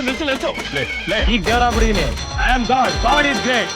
ನಿಲ್ಸು ಈಗ ದೇವರಾಗ್ಬಿಟ್ಟಿದೀನಿ. I am God, God is great.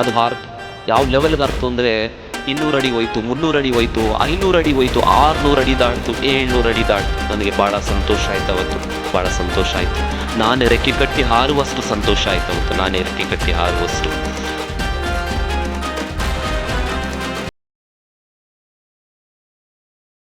ಅದು ಹಾರ್ತು ಯಾವ ಲೆವೆಲ್ಗೆ ಅರ್ತು ಅಂದರೆ 200 ಅಡಿ ಹೋಯ್ತು, 300 ಅಡಿ ಹೋಯ್ತು, 500 ಅಡಿ ಹೋಯ್ತು, 600 ಅಡಿ ದಾಟ್ತು, 700 ಅಡಿ ದಾಟ್ತು. ನನಗೆ ಭಾಳ ಸಂತೋಷ ಆಯ್ತು ಅವತ್ತು, ಭಾಳ ಸಂತೋಷ ಆಯಿತು. ನಾನು ರೆಕ್ಕೆ ಕಟ್ಟಿ ಹಾರುವಷ್ಟು ಸಂತೋಷ ಆಯ್ತು ಅವತ್ತು, ನಾನು ರೆಕ್ಕೆ ಕಟ್ಟಿ ಹಾರುವಷ್ಟು.